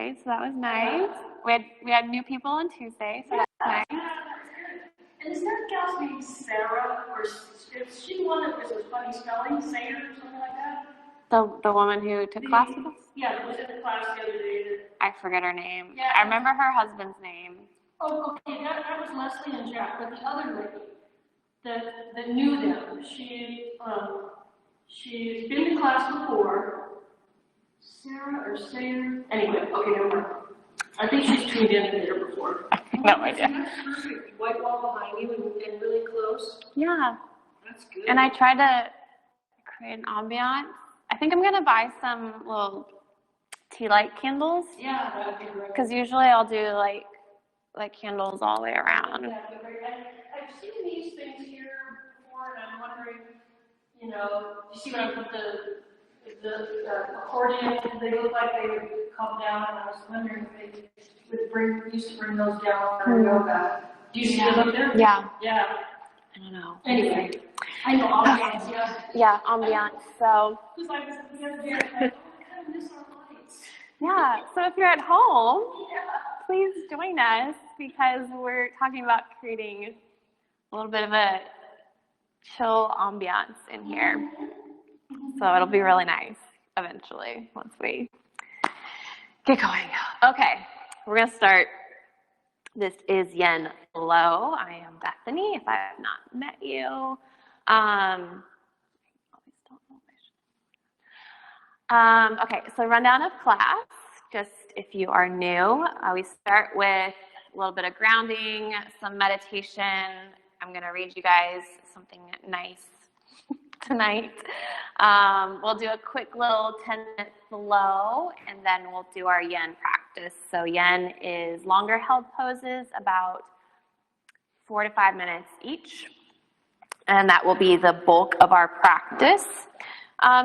Tuesday, so that was nice. We had new people on Tuesday, so that's nice. And is that gal's name Sarah, or is she the one that was a funny spelling, Sayer or something like that? The woman who took class with us? Yeah, that was in the class the other day. I forget her name. Yeah. I remember her husband's name. Oh, okay, that was Leslie and Jack, but the other lady that knew them, she's been in class before. Sarah or Sayer? Anyway, okay, never mind. I think she's tuned in there before. No idea. That's perfect. White wall behind you and really close. Yeah. That's good. And I tried to create an ambiance. I think I'm going to buy some little tea light candles. Yeah, that would be great. Because usually I'll do like candles all the way around. Yeah, that'd be great. I've seen these things here before, and I'm wondering, you see when I put the accordion, they look like they would come down, and I was wondering if they used to bring those down for yoga. Do you see them up there? Yeah. Yeah. I don't know. Anyway, I know ambiance, yeah. Yeah, ambiance. So. Because I was the other day, I kind of miss our lights. Yeah. So if you're at home, please join us because we're talking about creating a little bit of a chill ambiance in here. So it'll be really nice eventually once we get going. Okay, we're going to start. This is Yen Flow. I am Bethany, if I have not met you. Okay, so rundown of class, just if you are new, we start with a little bit of grounding, some meditation. I'm going to read you guys something nice tonight. We'll do a quick little 10-minute flow, and then we'll do our Yen practice. So Yen is longer held poses, about 4 to 5 minutes each, and that will be the bulk of our practice.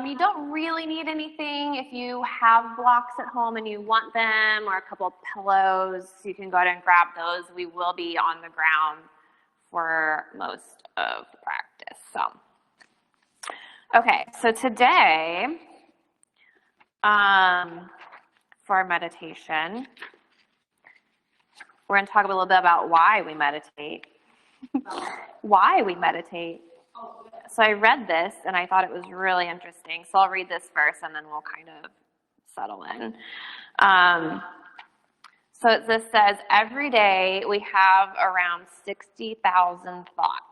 You don't really need anything. If you have blocks at home and you want them, or a couple of pillows, you can go ahead and grab those. We will be on the ground for most of the practice. Okay, so today, for our meditation, we're going to talk a little bit about why we meditate. Why we meditate. So I read this and I thought it was really interesting. So I'll read this first and then we'll kind of settle in. So this says, every day we have around 60,000 thoughts.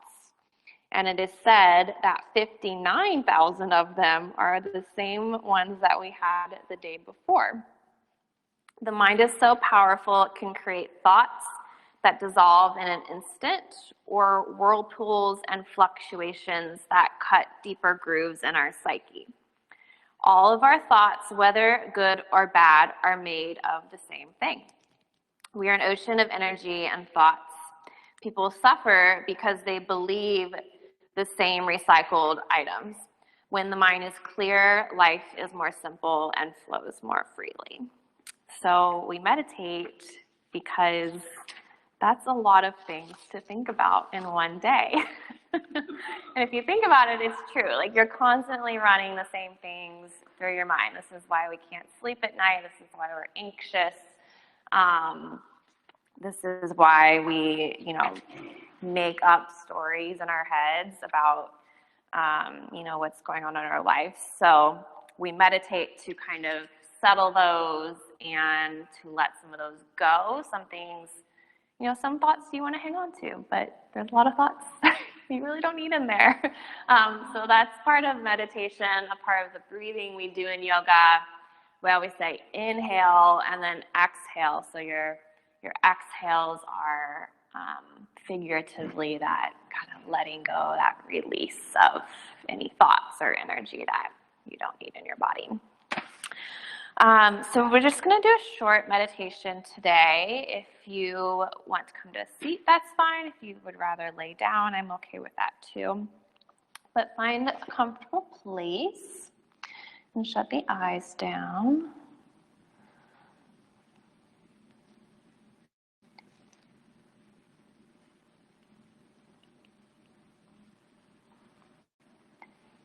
And it is said that 59,000 of them are the same ones that we had the day before. The mind is so powerful, it can create thoughts that dissolve in an instant, or whirlpools and fluctuations that cut deeper grooves in our psyche. All of our thoughts, whether good or bad, are made of the same thing. We are an ocean of energy and thoughts. People suffer because they believe the same recycled items. When the mind is clear, life is more simple and flows more freely. So we meditate because that's a lot of things to think about in one day. And if you think about it, it's true. Like, you're constantly running the same things through your mind. This is why we can't sleep at night. This is why we're anxious. This is why we, make up stories in our heads about, what's going on in our life. So we meditate to kind of settle those and to let some of those go. Some things, some thoughts you want to hang on to, but there's a lot of thoughts you really don't need in there. So that's part of meditation, a part of the breathing we do in yoga. We always say inhale and then exhale. So your exhales are figuratively that kind of letting go, that release of any thoughts or energy that you don't need in your body. So we're just going to do a short meditation today. If you want to come to a seat, that's fine. If you would rather lay down, I'm okay with that too. But find a comfortable place and shut the eyes down.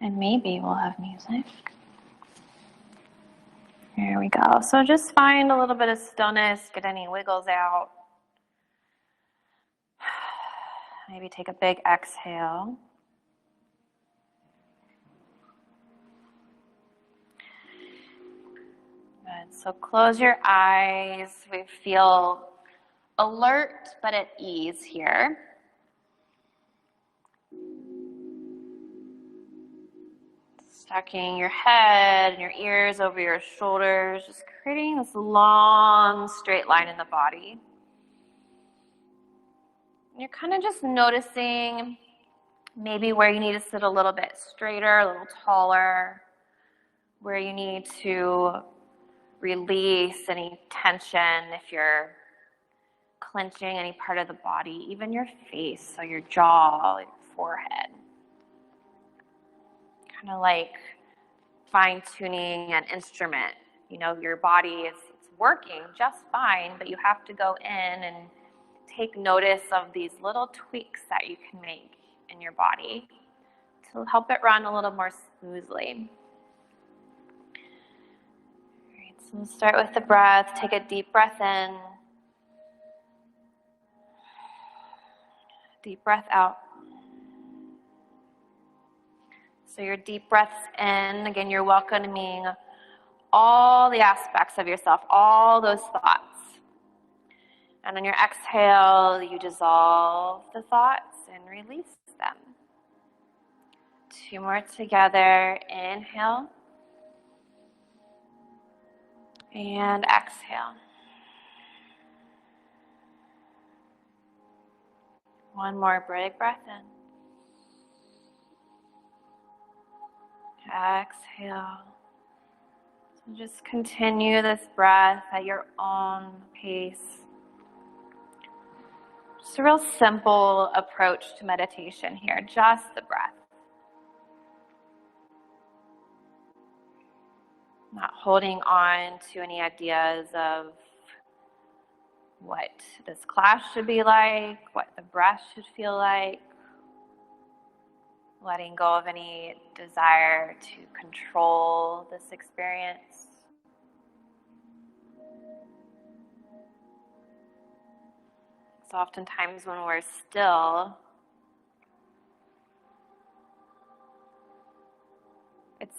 And maybe we'll have music. There we go. So just find a little bit of stillness, get any wiggles out. Maybe take a big exhale. Good. So close your eyes. We feel alert but at ease here. Stacking your head and your ears over your shoulders, just creating this long straight line in the body. And you're kind of just noticing maybe where you need to sit a little bit straighter, a little taller, where you need to release any tension if you're clenching any part of the body, even your face, so your jaw, your forehead. Kind of like fine-tuning an instrument. You know, your body is working just fine, but you have to go in and take notice of these little tweaks that you can make in your body to help it run a little more smoothly. All right, so we'll start with the breath. Take a deep breath in. Deep breath out. So your deep breaths in, again, you're welcoming all the aspects of yourself, all those thoughts. And on your exhale, you dissolve the thoughts and release them. 2 more together. Inhale. And exhale. 1 more big breath in. Exhale. So just continue this breath at your own pace. Just a real simple approach to meditation here, just the breath. Not holding on to any ideas of what this class should be like, what the breath should feel like. Letting go of any desire to control this experience. So oftentimes when we're still, it's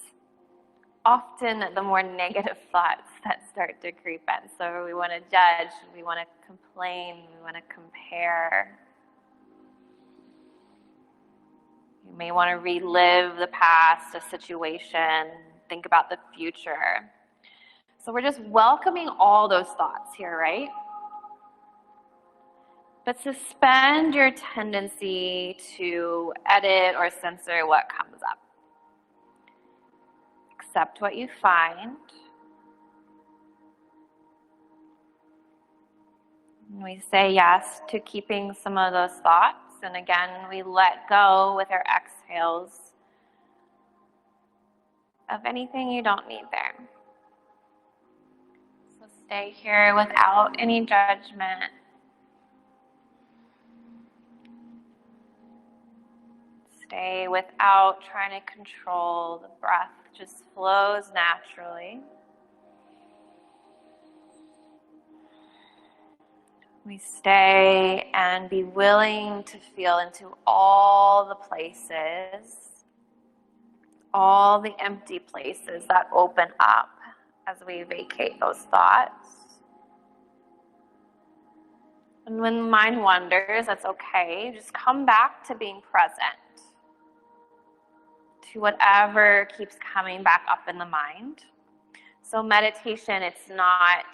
often the more negative thoughts that start to creep in. So we want to judge, we want to complain, we want to compare. You may want to relive the past, a situation, think about the future. So we're just welcoming all those thoughts here, right? But suspend your tendency to edit or censor what comes up. Accept what you find. And we say yes to keeping some of those thoughts. And again, we let go with our exhales of anything you don't need there. So stay here without any judgment. Stay without trying to control. The breath just flows naturally. We stay and be willing to feel into all the places, all the empty places that open up as we vacate those thoughts. And when the mind wanders, that's okay. Just come back to being present to whatever keeps coming back up in the mind. So meditation, it's not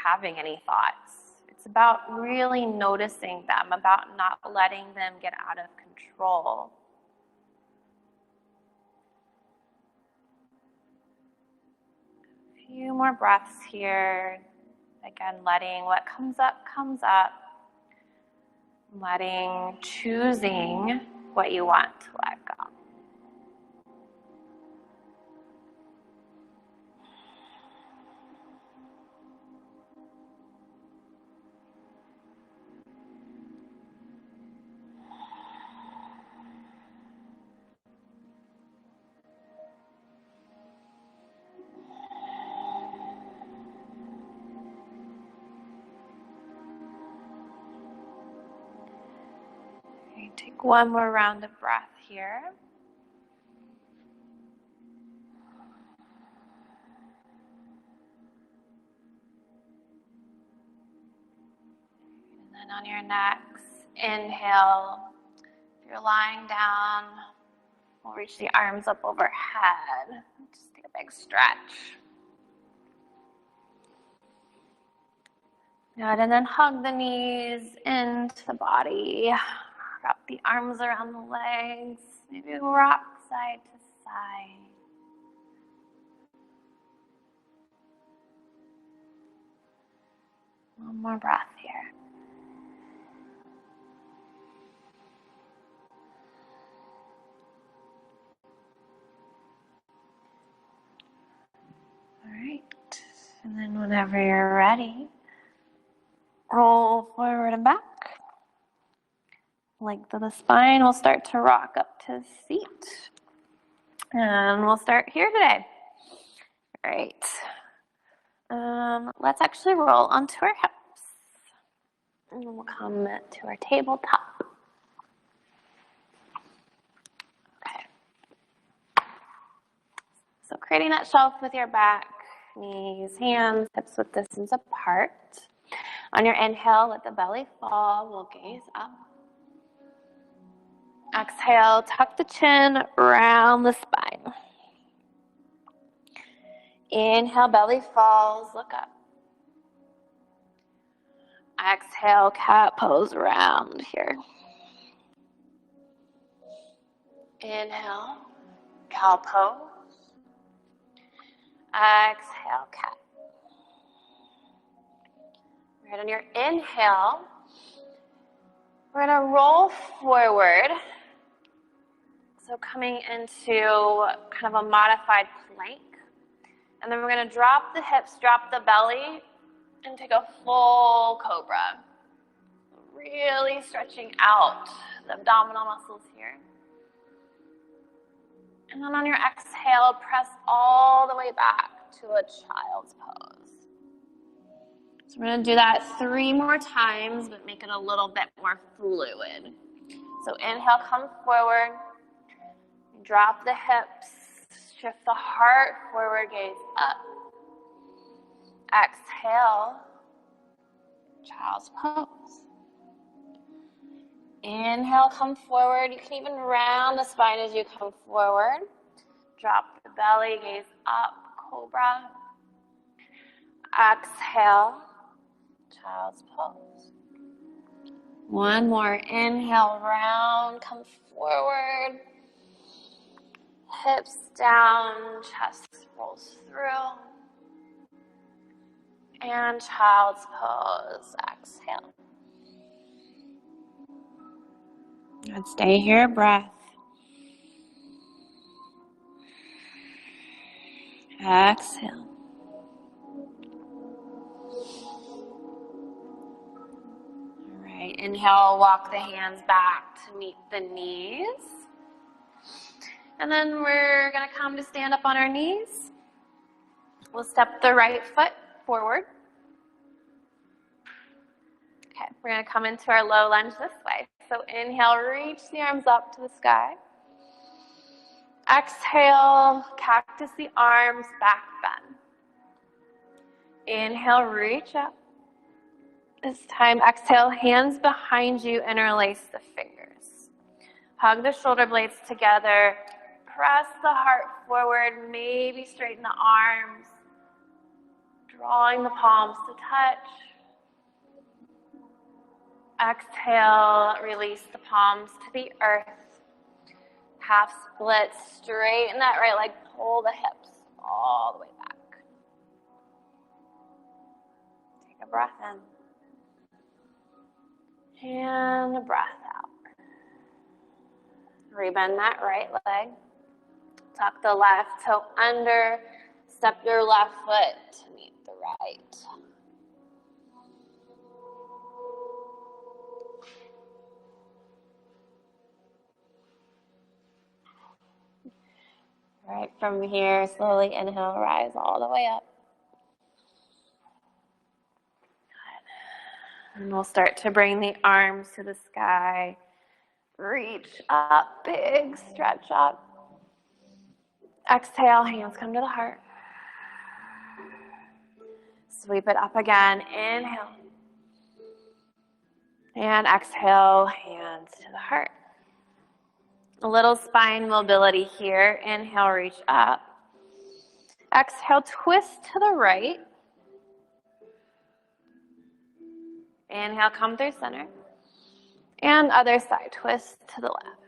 having any thoughts. It's about really noticing them, about not letting them get out of control. A few more breaths here. Again, letting what comes up, choosing what you want to let go. Take one more round of breath here. And then on your next inhale, if you're lying down, we'll reach the arms up overhead. Just take a big stretch. Good, and then hug the knees into the body. Wrap the arms around the legs. Maybe rock side to side. One more breath here. All right, and then whenever you're ready, roll forward and back. Length of the spine will start to rock up to the seat. And we'll start here today. All right. Let's actually roll onto our hips. And then we'll come to our tabletop. Okay. So creating that shelf with your back, knees, hands, hips width distance apart. On your inhale, let the belly fall. We'll gaze up. Exhale, tuck the chin around the spine. Inhale, belly falls, look up. Exhale, cat pose round here. Inhale, cow pose. Exhale, cat. Right, on your inhale, we're gonna roll forward. So coming into kind of a modified plank. And then we're gonna drop the hips, drop the belly, and take a full cobra. Really stretching out the abdominal muscles here. And then on your exhale, press all the way back to a child's pose. So we're gonna do that 3 more times, but make it a little bit more fluid. So inhale, come forward. Drop the hips, shift the heart forward, gaze up. Exhale, child's pose. Inhale, come forward. You can even round the spine as you come forward. Drop the belly, gaze up, cobra. Exhale, child's pose. One more. Inhale, round, come forward. Hips down, chest rolls through. And child's pose, exhale. And stay here, breath. Exhale. All right, inhale, walk the hands back to meet the knees. And then we're gonna come to stand up on our knees. We'll step the right foot forward. Okay, we're gonna come into our low lunge this way. So inhale, reach the arms up to the sky. Exhale, cactus the arms, back bend. Inhale, reach up. This time, exhale, hands behind you, interlace the fingers. Hug the shoulder blades together. Press the heart forward, maybe straighten the arms. Drawing the palms to touch. Exhale, release the palms to the earth. Half split, straighten that right leg, pull the hips all the way back. Take a breath in. And a breath out. Rebend that right leg. Tuck the left toe under. Step your left foot to meet the right. All right, from here, slowly inhale, rise all the way up. Good. And we'll start to bring the arms to the sky. Reach up, big stretch up. Exhale, hands come to the heart. Sweep it up again, inhale. And exhale, hands to the heart. A little spine mobility here. Inhale, reach up. Exhale, twist to the right. Inhale, come through center. And other side, twist to the left.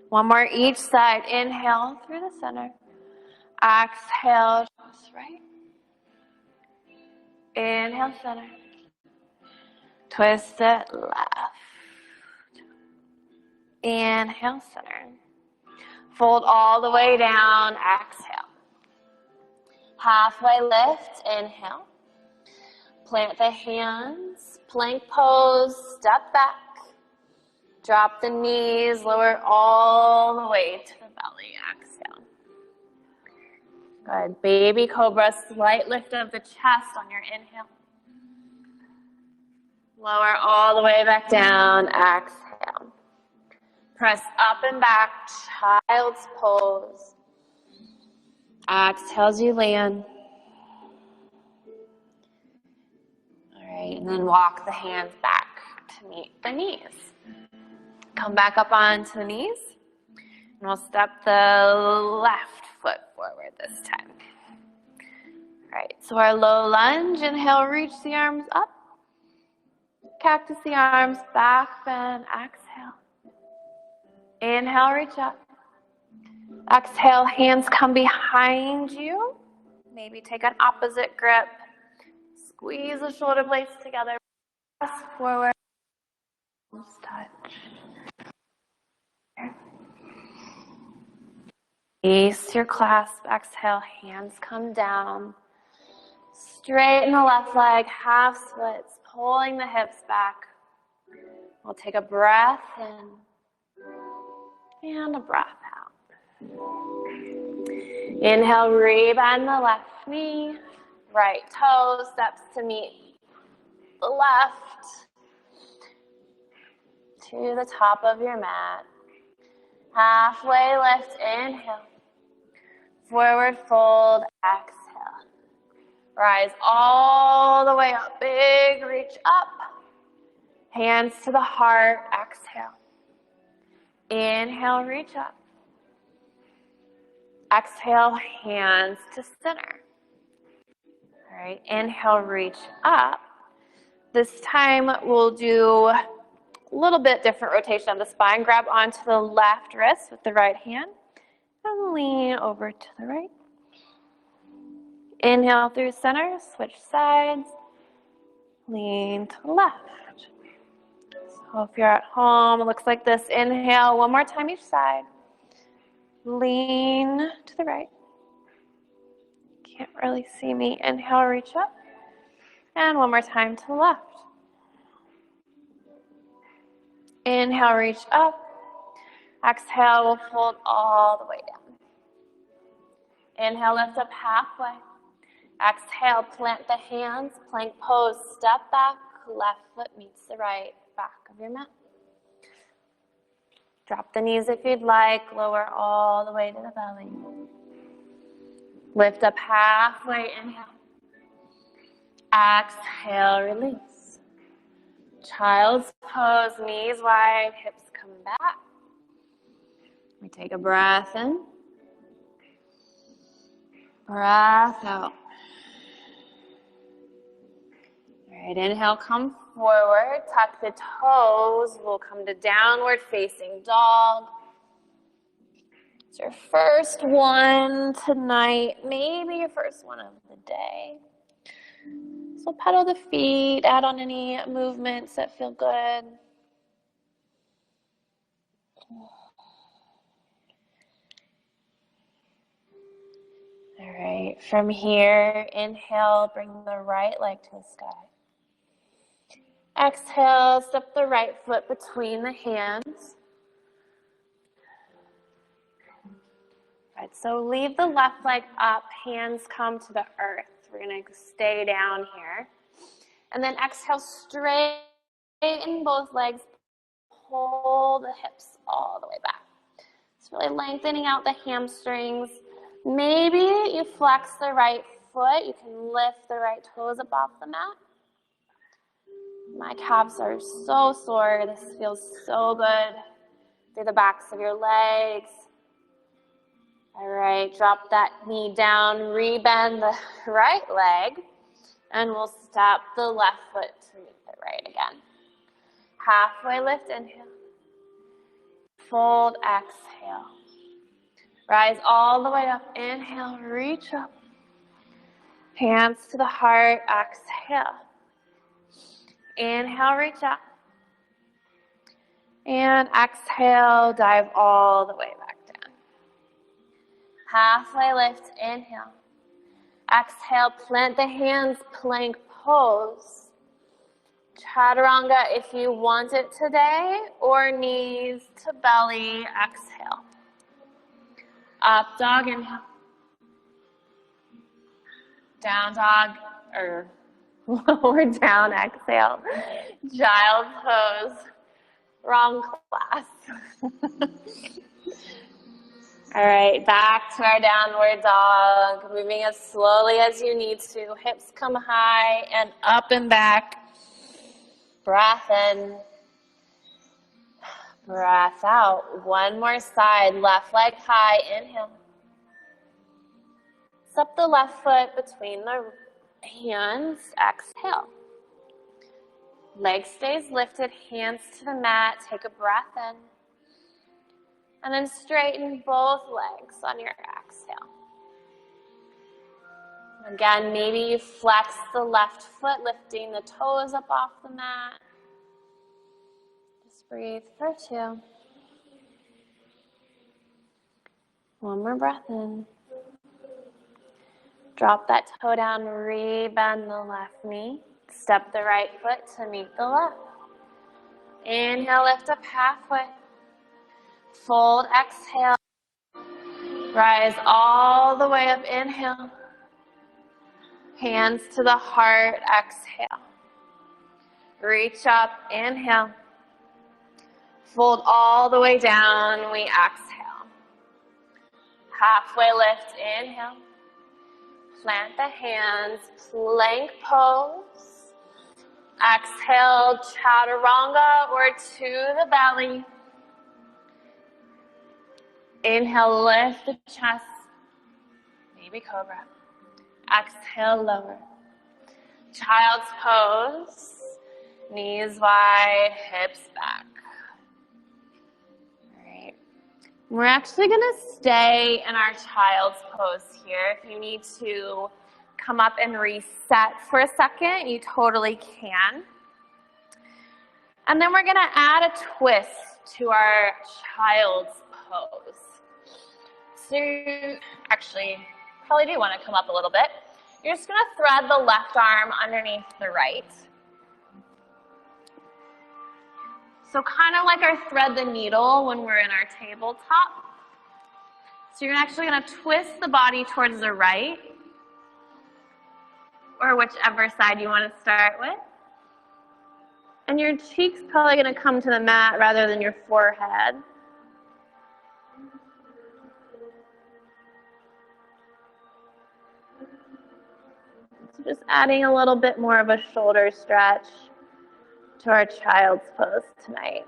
One more each side. Inhale through the center. Exhale, twist right. Inhale, center. Twist it left. Inhale, center. Fold all the way down. Exhale. Halfway lift. Inhale. Plant the hands. Plank pose. Step back. Drop the knees. Lower all the way to the belly. Exhale. Good. Baby cobra. Slight lift of the chest on your inhale. Lower all the way back down. Exhale. Press up and back. Child's pose. Exhale as you land. All right, and then walk the hands back to meet the knees. Come back up onto the knees. And we'll step the left foot forward this time. All right, so our low lunge. Inhale, reach the arms up. Cactus the arms, back bend, exhale. Inhale, reach up. Exhale, hands come behind you. Maybe take an opposite grip. Squeeze the shoulder blades together. Press forward. Touch. Release your clasp. Exhale, hands come down. Straighten the left leg, half splits, pulling the hips back. We'll take a breath in and a breath out. Inhale, rebend the left knee, right toe steps to meet the left to the top of your mat. Halfway lift, inhale. Forward fold, exhale. Rise all the way up, big reach up. Hands to the heart, exhale. Inhale, reach up. Exhale, hands to center. All right, inhale, reach up. This time we'll do a little bit different rotation of the spine. Grab onto the left wrist with the right hand and lean over to the right. Inhale through center, switch sides, lean to the left. So if you're at home, it looks like this. Inhale, one more time each side. Lean to the right. Can't really see me. Inhale, reach up. And one more time to the left. Inhale, reach up. Exhale, we'll fold all the way down. Inhale, lift up halfway. Exhale, plant the hands, plank pose, step back, left foot meets the right back of your mat. Drop the knees if you'd like, lower all the way to the belly. Lift up halfway, inhale. Exhale, release. Child's pose, knees wide, hips come back. We take a breath in. Breath out. All right, inhale, come forward, tuck the toes. We'll come to downward facing dog. It's your first one tonight, maybe your first one of the day. So pedal the feet, add on any movements that feel good. All right, from here, inhale, bring the right leg to the sky. Exhale, step the right foot between the hands. All right, so leave the left leg up, hands come to the earth. We're gonna stay down here. And then exhale, straighten both legs, pull the hips all the way back. It's really lengthening out the hamstrings. Maybe you flex the right foot. You can lift the right toes up off the mat. My calves are so sore. This feels so good through the backs of your legs. All right, drop that knee down, rebend the right leg, and we'll step the left foot to meet the right again. Halfway lift, inhale. Fold, exhale. Rise all the way up, inhale, reach up. Hands to the heart, exhale. Inhale, reach up. And exhale, dive all the way back down. Halfway lift, inhale. Exhale, plant the hands, plank pose. Chaturanga if you want it today, or knees to belly, exhale. Up dog, inhale. Down dog, or lower down, exhale. Child's pose. Wrong class. All right, back to our downward dog. Moving as slowly as you need to. Hips come high and up and back. Breath in. Breath out. One more side. Left leg high. Inhale. Step the left foot between the hands. Exhale. Leg stays lifted. Hands to the mat. Take a breath in. And then straighten both legs on your exhale. Again, maybe you flex the left foot, lifting the toes up off the mat. Just breathe for 2. One more breath in. Drop that toe down, rebend the left knee. Step the right foot to meet the left. Inhale, lift up halfway. Fold, exhale. Rise all the way up, inhale. Hands to the heart, exhale. Reach up, inhale. Fold all the way down, we exhale. Halfway lift, inhale. Plant the hands, plank pose. Exhale, chaturanga or to the belly. Inhale, lift the chest, baby cobra. Exhale, lower. Child's pose, knees wide, hips back. All right. We're actually gonna stay in our child's pose here. If you need to come up and reset for a second, you totally can. And then we're gonna add a twist to our child's pose. So actually, probably do want to come up a little bit. You're just going to thread the left arm underneath the right. So kind of like our thread the needle when we're in our tabletop. So you're actually going to twist the body towards the right, or whichever side you want to start with. And your cheek's probably going to come to the mat rather than your forehead. Just adding a little bit more of a shoulder stretch to our child's pose tonight.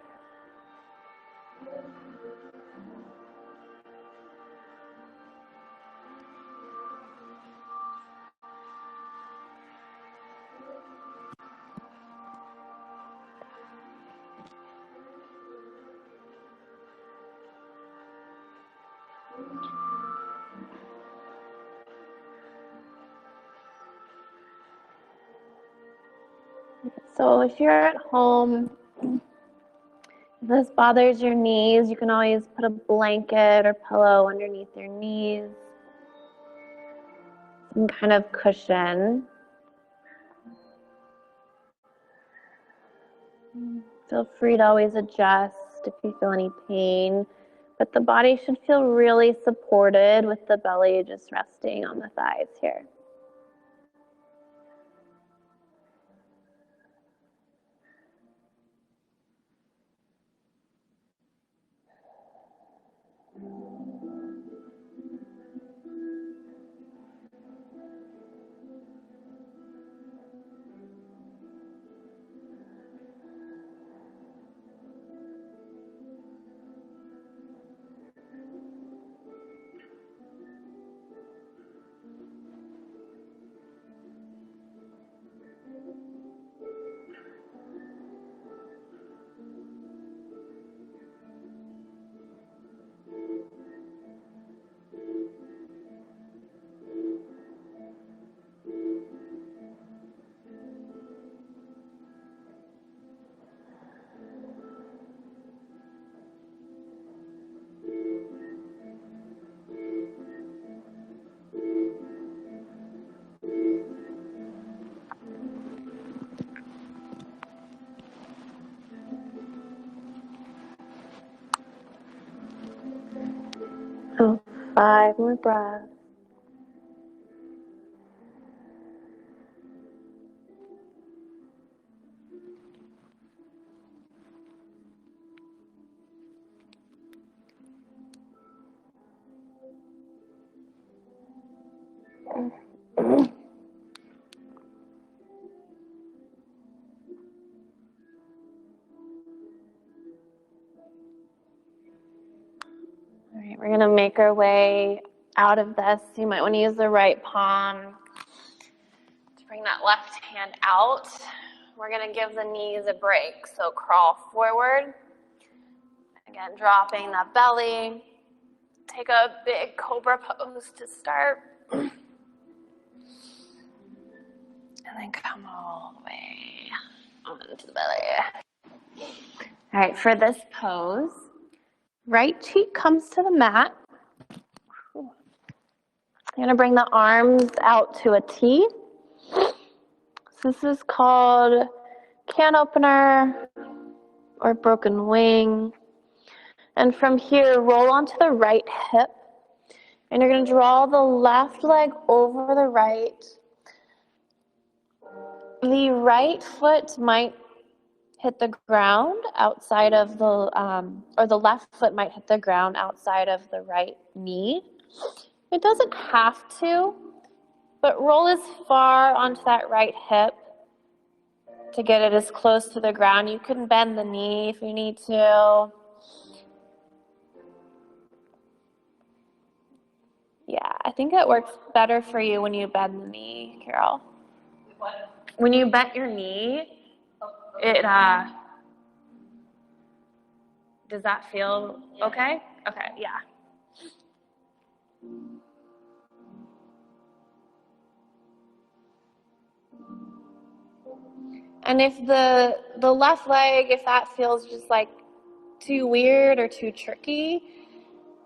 So if you're at home, if this bothers your knees, you can always put a blanket or pillow underneath your knees. Some kind of cushion. Feel free to always adjust if you feel any pain, but the body should feel really supported with the belly just resting on the thighs here. 5 more breaths. All right, we're gonna make our way out of this. You might want to use the right palm to bring that left hand out. We're gonna give the knees a break. So crawl forward. Again, dropping that belly. Take a big cobra pose to start. And then come all the way onto the belly. All right, for this pose, right cheek comes to the mat. You're gonna bring the arms out to a T. So this is called can opener or broken wing. And from here, roll onto the right hip. And you're gonna draw the left leg over the right. The right foot might hit the ground outside of the, or the left foot might hit the ground outside of the right knee. It doesn't have to, but roll as far onto that right hip to get it as close to the ground. You can bend the knee if you need to. Yeah, I think it works better for you when you bend the knee, Carol. What? When you bent your knee, it, does that feel okay? Okay, yeah. And if the left leg, if that feels just like too weird or too tricky,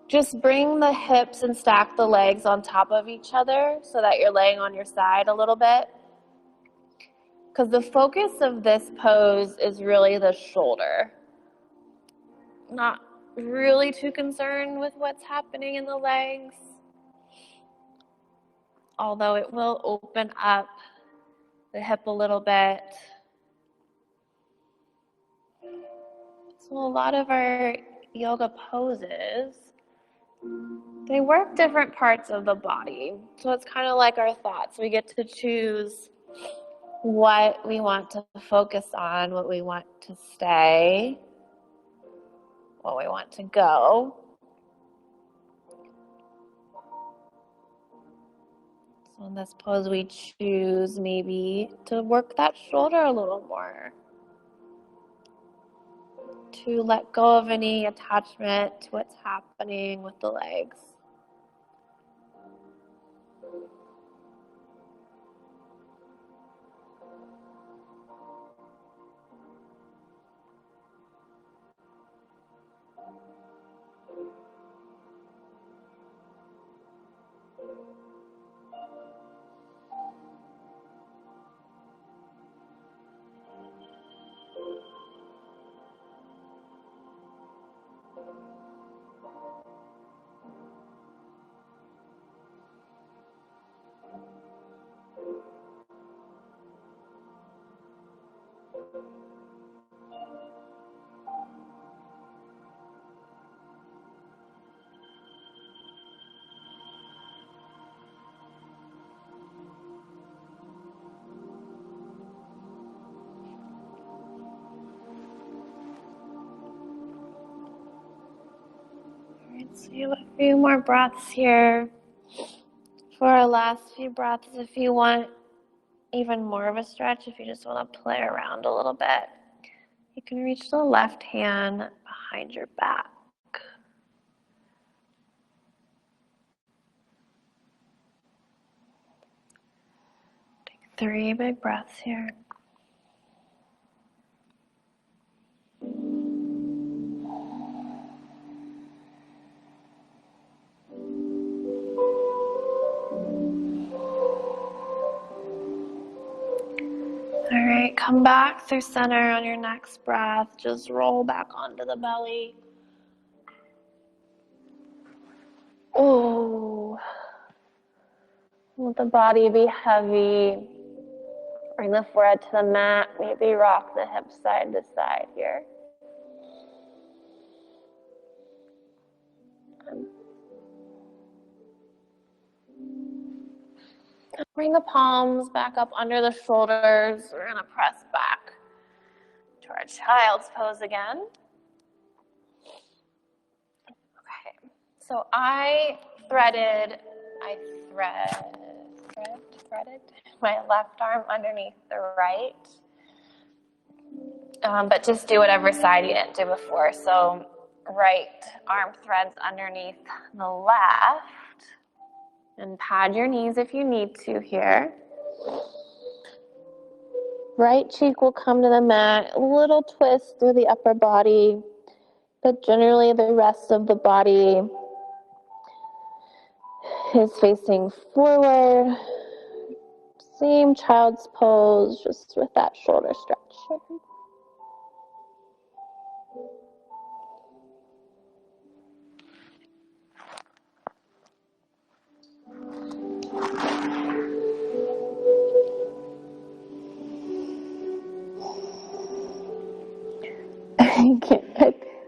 just bring the hips and stack the legs on top of each other so that you're laying on your side a little bit. Because the focus of this pose is really the shoulder. Not really too concerned with what's happening in the legs, although it will open up the hip a little bit. So a lot of our yoga poses, they work different parts of the body. So it's kind of like our thoughts. We get to choose what we want to focus on, what we want to stay, what we want to go. So in this pose, we choose maybe to work that shoulder a little more, to let go of any attachment to what's happening with the legs. Let's do a few more breaths here. For our last few breaths, if you want even more of a stretch, if you just want to play around a little bit, you can reach the left hand behind your back. Take 3 big breaths here. All right, come back through center on your next breath. Just roll back onto the belly. Oh. Let the body be heavy. Bring the forehead to the mat. Maybe rock the hips side to side here. Bring the palms back up under the shoulders. We're going to press back to our child's pose again. Okay, so I threaded my left arm underneath the right. But just do whatever side you didn't do before. So right arm threads underneath the left. And pad your knees if you need to here. Right cheek will come to the mat. A little twist through the upper body. But generally the rest of the body is facing forward. Same child's pose, just with that shoulder stretch.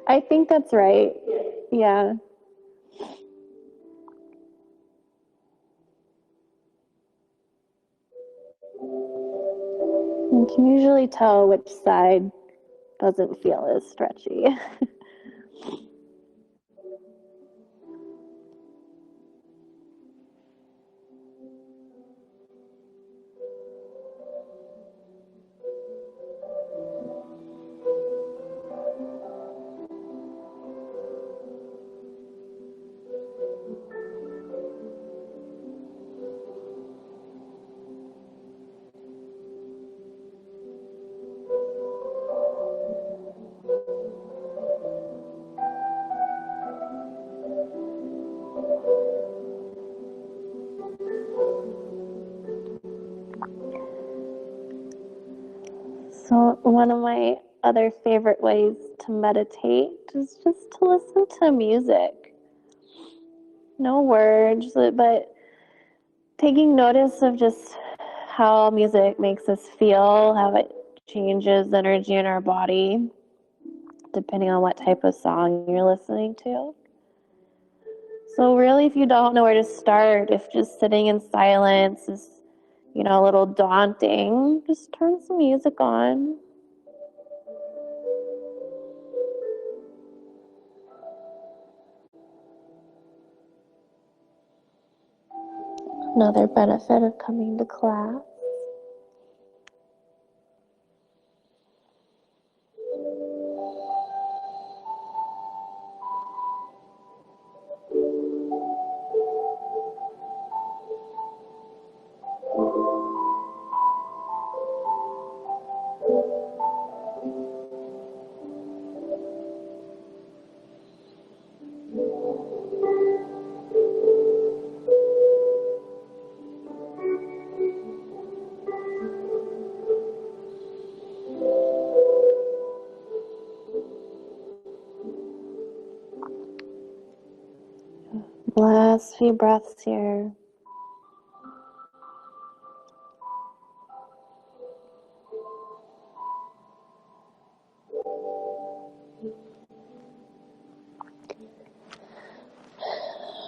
I think that's right. Yeah. You can usually tell which side doesn't feel as stretchy. So one of my other favorite ways to meditate is just to listen to music. No words, but taking notice of just how music makes us feel, how it changes energy in our body, depending on what type of song you're listening to. So really, if you don't know where to start, if just sitting in silence is, a little daunting, just turn some music on. Another benefit of coming to class. Last few breaths here.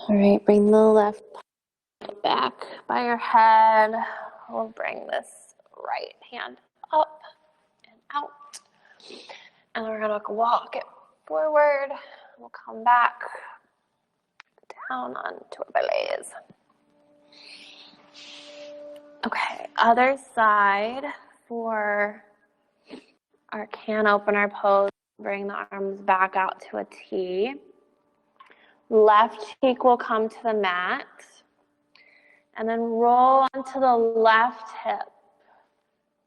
All right, bring the left back by your head. We'll bring this right hand up and out. And we're gonna walk it forward. We'll come back down onto our bellies. Okay, other side for our can opener pose. Bring the arms back out to a T. Left cheek will come to the mat. And then roll onto the left hip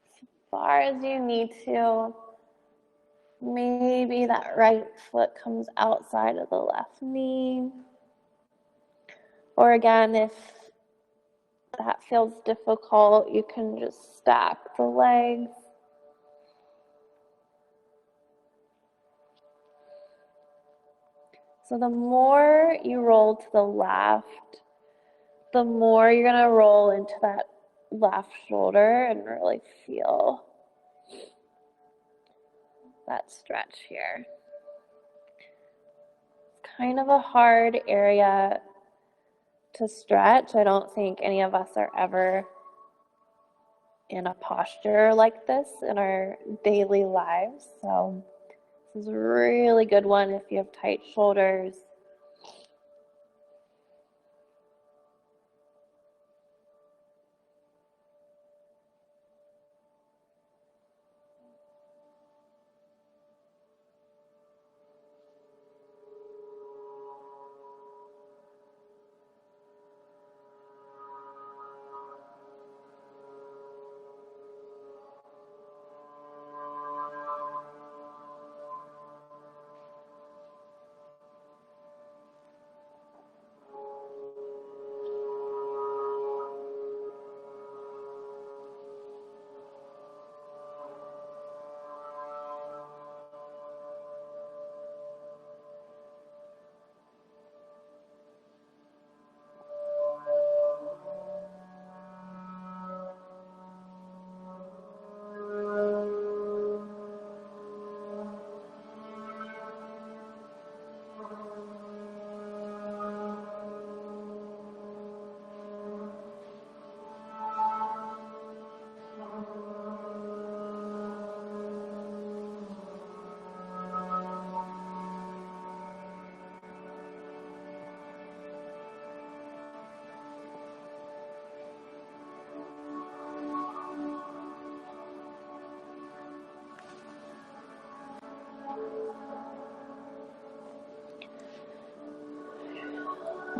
as far as you need to. Maybe that right foot comes outside of the left knee. Or again, if that feels difficult, you can just stack the legs. So the more you roll to the left, the more you're gonna roll into that left shoulder and really feel that stretch here. It's kind of a hard area to stretch. I don't think any of us are ever in a posture like this in our daily lives. So this is a really good one if you have tight shoulders.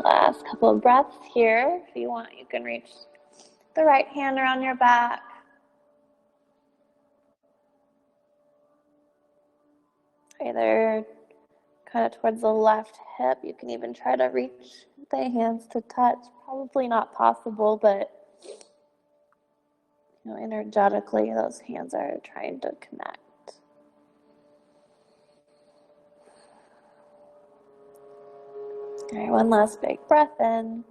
Last couple of breaths here. If you want, you can reach the right hand around your back. Either kind of towards the left hip. You can even try to reach the hands to touch. Probably not possible, but energetically, those hands are trying to connect. All right, one last big breath in.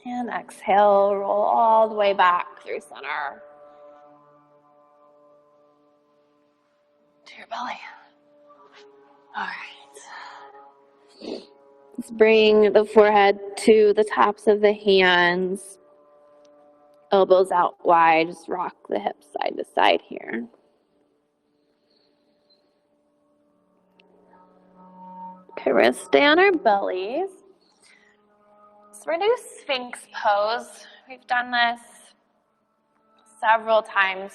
And exhale, roll all the way back through center to your belly. All right. Let's bring the forehead to the tops of the hands. Elbows out wide. Just rock the hips side to side here. Okay, we're going to stay on our bellies. So we're going to do Sphinx pose. We've done this several times.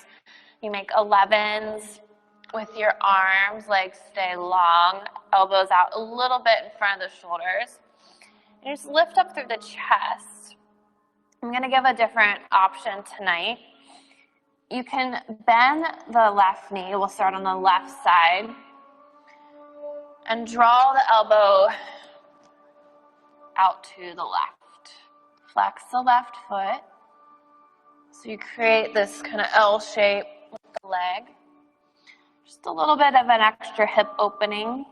You make 11s with your arms, legs stay long, elbows out a little bit in front of the shoulders. And just lift up through the chest. I'm going to give a different option tonight. You can bend the left knee. We'll start on the left side. And draw the elbow out to the left. Flex the left foot. So you create this kind of L shape with the leg. Just a little bit of an extra hip opening.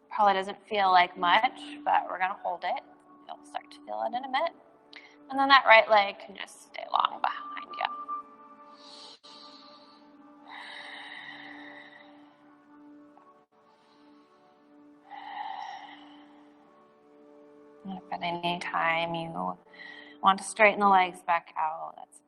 Probably doesn't feel like much, but we're going to hold it. You'll start to feel it in a minute. And then that right leg can just stay long behind you. And if at any time you want to straighten the legs back out, that's fine.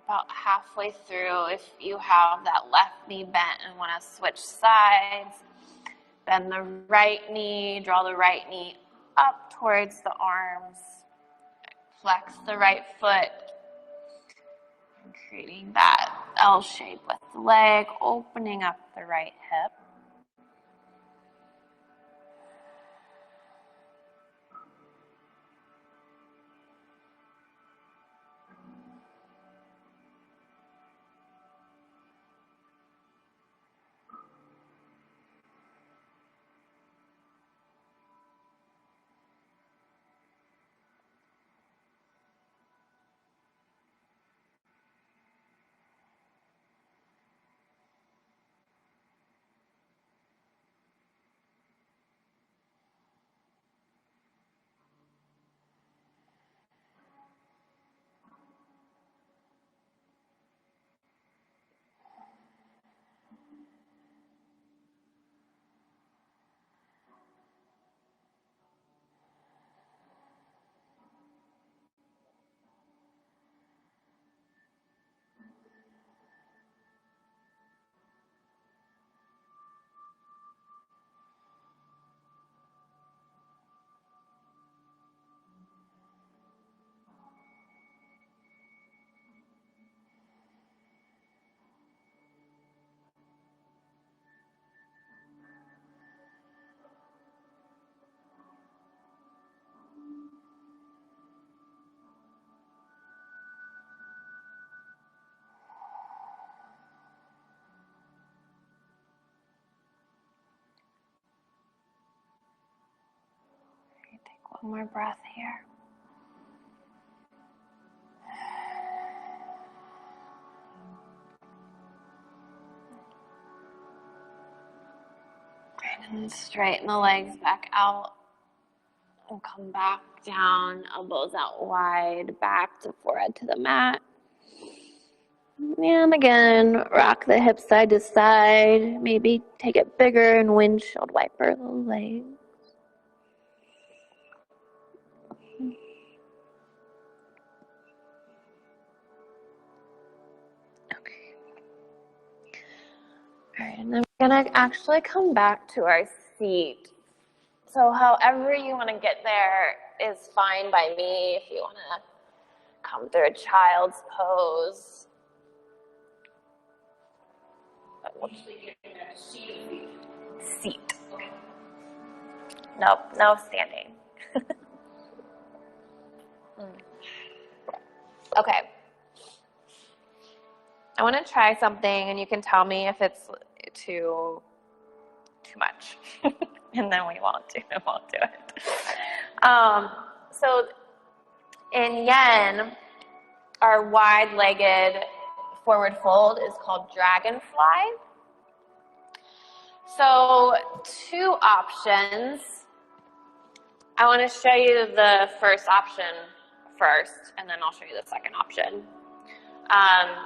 about halfway through, if you have that left knee bent and want to switch sides, bend the right knee, draw the right knee up towards the arms, flex the right foot, creating that L shape with the leg, opening up the right hip. Take one more breath here. And then straighten the legs back out and come back down, elbows out wide, back to forehead to the mat. And again, rock the hips side to side. Maybe take it bigger and windshield wiper the legs. Okay. All right, and then we're gonna actually come back to our seat. So however you want to get there is fine by me. If you want to come through a child's pose. Seat. Nope, no standing. Okay. I want to try something, and you can tell me if it's too much, and then we won't do it. So in Yen, our wide-legged forward fold is called dragonfly. So 2 options. I want to show you the first option first, and then I'll show you the second option.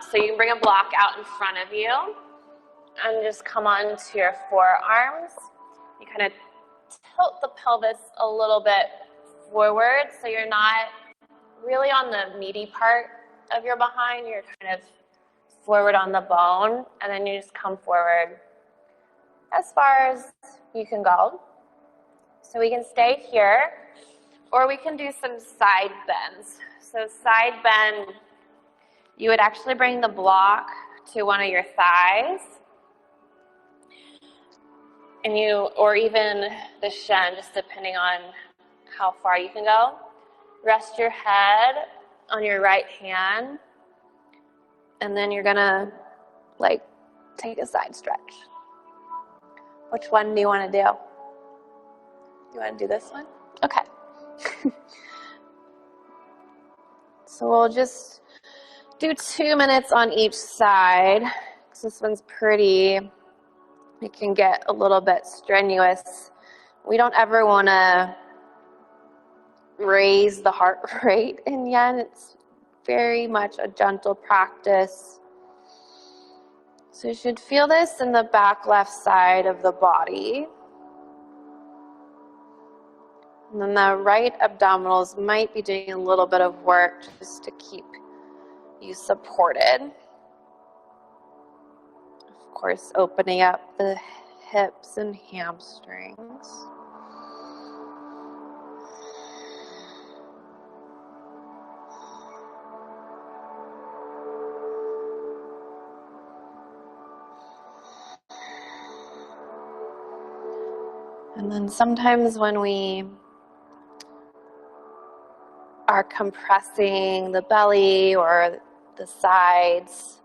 So you can bring a block out in front of you and just come onto your forearms. You kind of tilt the pelvis a little bit forward so you're not really on the meaty part of your behind. You're kind of forward on the bone, and then you just come forward as far as you can go. So we can stay here, or we can do some side bends. So side bend, you would actually bring the block to one of your thighs, and or even the shin, just depending on how far you can go. Rest your head on your right hand, and then you're gonna take a side stretch. Which one do you want to do? You want to do this one? Okay. So we'll just do 2 minutes on each side, because this one's pretty, it can get a little bit strenuous. We don't ever want to raise the heart rate in Yen. It's very much a gentle practice. So you should feel this in the back left side of the body. And then the right abdominals might be doing a little bit of work just to keep you supported. Of course, opening up the hips and hamstrings. And then sometimes when we are compressing the belly or the sides,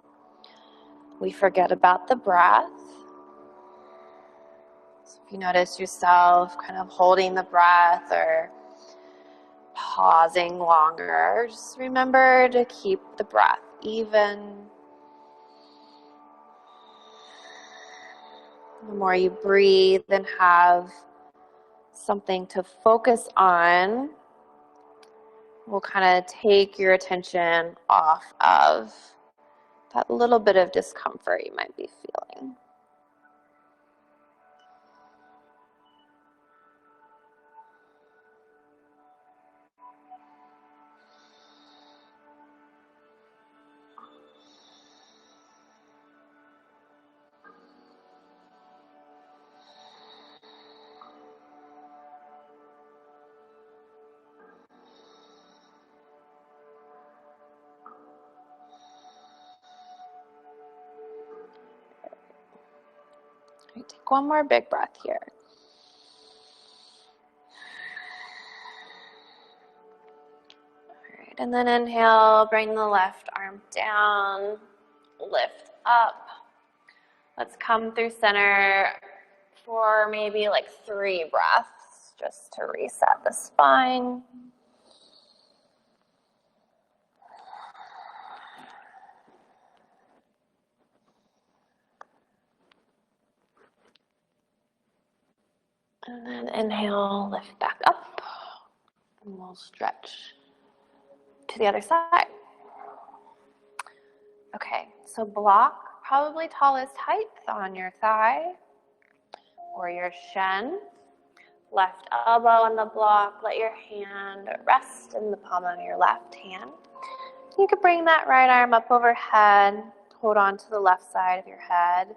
we forget about the breath. So if you notice yourself kind of holding the breath or pausing longer, just remember to keep the breath even. The more you breathe and have something to focus on, will kind of take your attention off of that little bit of discomfort you might be feeling. Right, take one more big breath here. All right, and then inhale, bring the left arm down, lift up. Let's come through center for maybe like 3 breaths, just to reset the spine. And then inhale, lift back up, and we'll stretch to the other side. Okay, so block probably tallest height on your thigh or your shin. Left elbow on the block, let your hand rest in the palm of your left hand. You can bring that right arm up overhead, hold on to the left side of your head.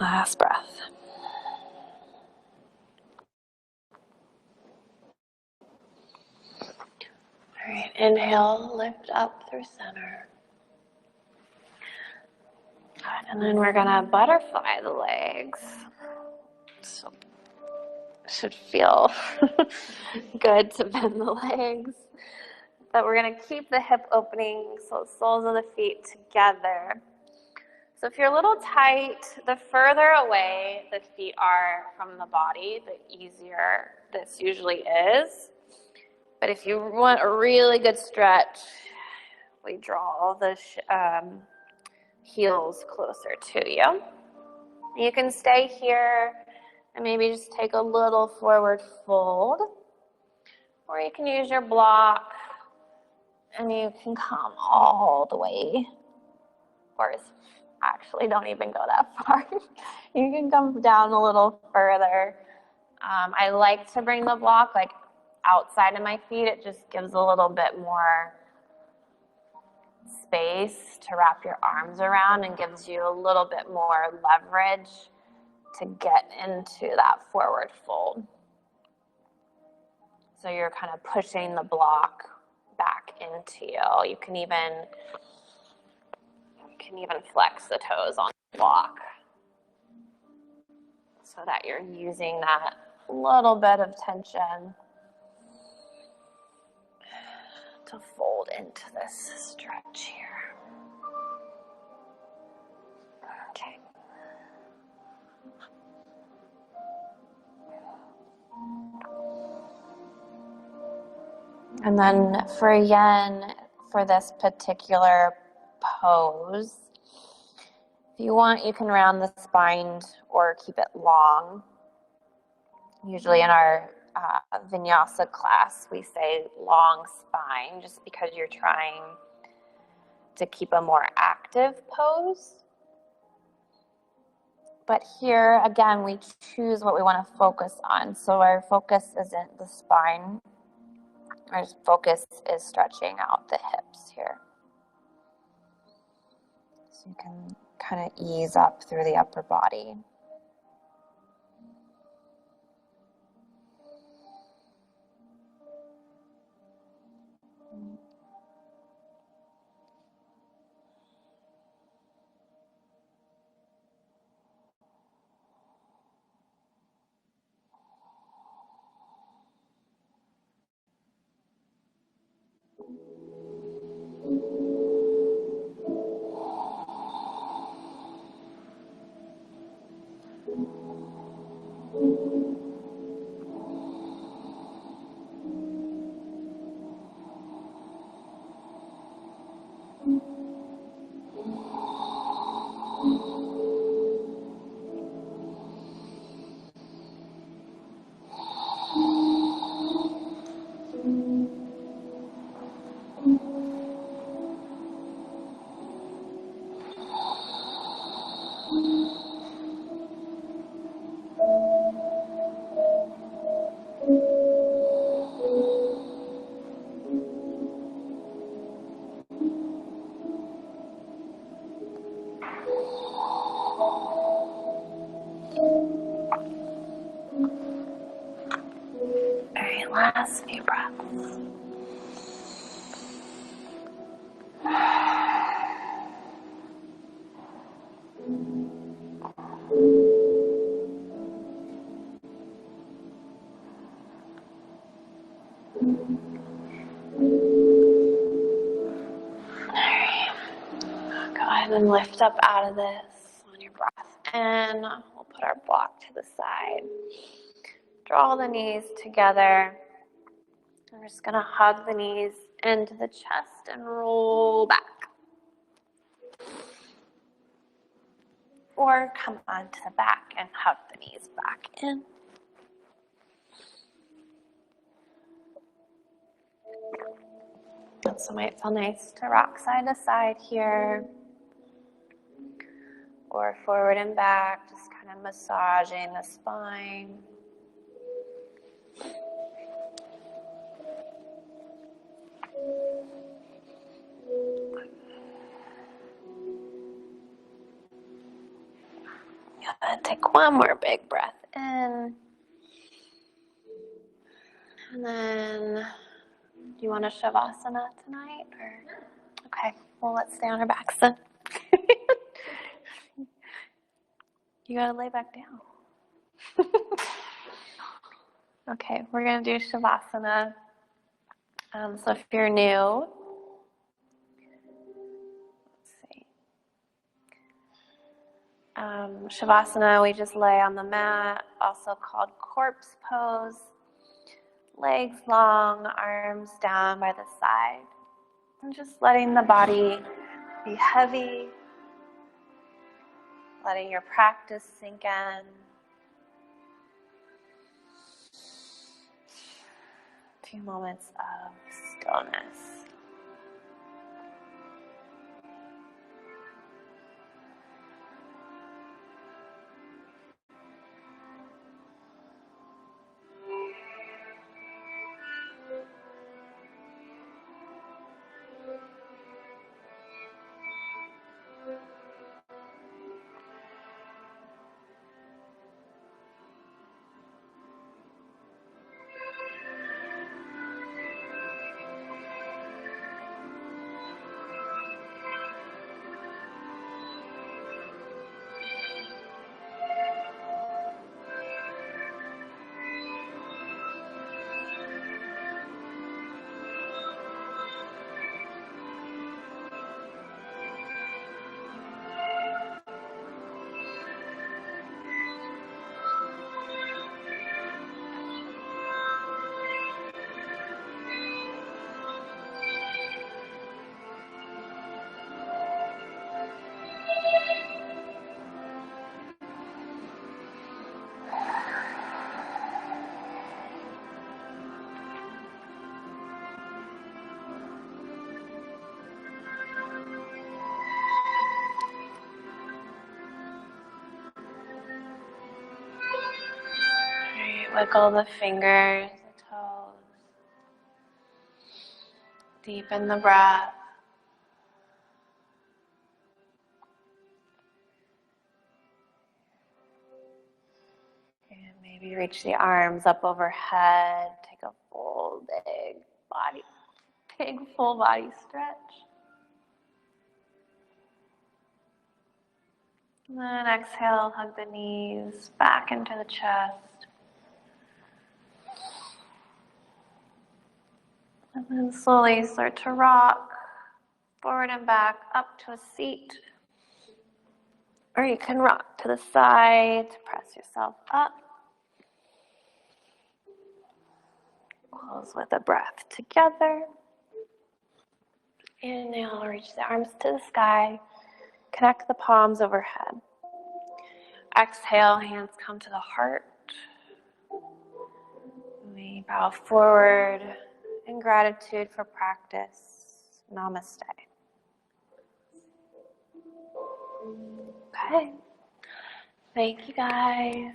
Last breath. All right, inhale, lift up through center. Good, and then we're gonna butterfly the legs. So it should feel good to bend the legs. But we're gonna keep the hip opening, so the soles of the feet together. So if you're a little tight, the further away the feet are from the body, the easier this usually is. But if you want a really good stretch, we draw the heels closer to you. You can stay here and maybe just take a little forward fold, or you can use your block and you can come all the way, or actually don't even go that far. You can come down a little further. I like to bring the block like outside of my feet. It just gives a little bit more space to wrap your arms around and gives you a little bit more leverage to get into that forward fold. So you're kind of pushing the block back into you. You can even flex the toes on the block so that you're using that little bit of tension to fold into this stretch here. Okay. And then for yin, for this particular pose, if you want, you can round the spine or keep it long. Usually in our vinyasa class, we say long spine just because you're trying to keep a more active pose. But here, again, we choose what we want to focus on. So our focus isn't the spine. Our focus is stretching out the hips here. So you can kind of ease up through the upper body. Last few breaths. Go ahead and lift up out of this on your breath in. We'll put our block to the side. Draw the knees together. We're just going to hug the knees into the chest and roll back. Or come onto the back and hug the knees back in. So it might feel nice to rock side to side here. Or forward and back, just kind of massaging the spine. Take one more big breath in. And then, do you want a Shavasana tonight? Or? Okay, well, let's stay on our backs then. You gotta lay back down. Okay, we're gonna do Shavasana. So if you're new, Shavasana, we just lay on the mat, also called corpse pose. Legs long, arms down by the side. And just letting the body be heavy letting your practice sink in. A few moments of stillness. Wiggle the fingers, the toes. Deepen the breath. And maybe reach the arms up overhead. Take a full, big full body stretch. And then exhale, hug the knees back into the chest. And then slowly start to rock forward and back up to a seat. Or you can rock to the side to press yourself up. Close with a breath together. Inhale, reach the arms to the sky. Connect the palms overhead. Exhale, hands come to the heart. We bow forward in gratitude for practice. Namaste. Okay. Thank you guys.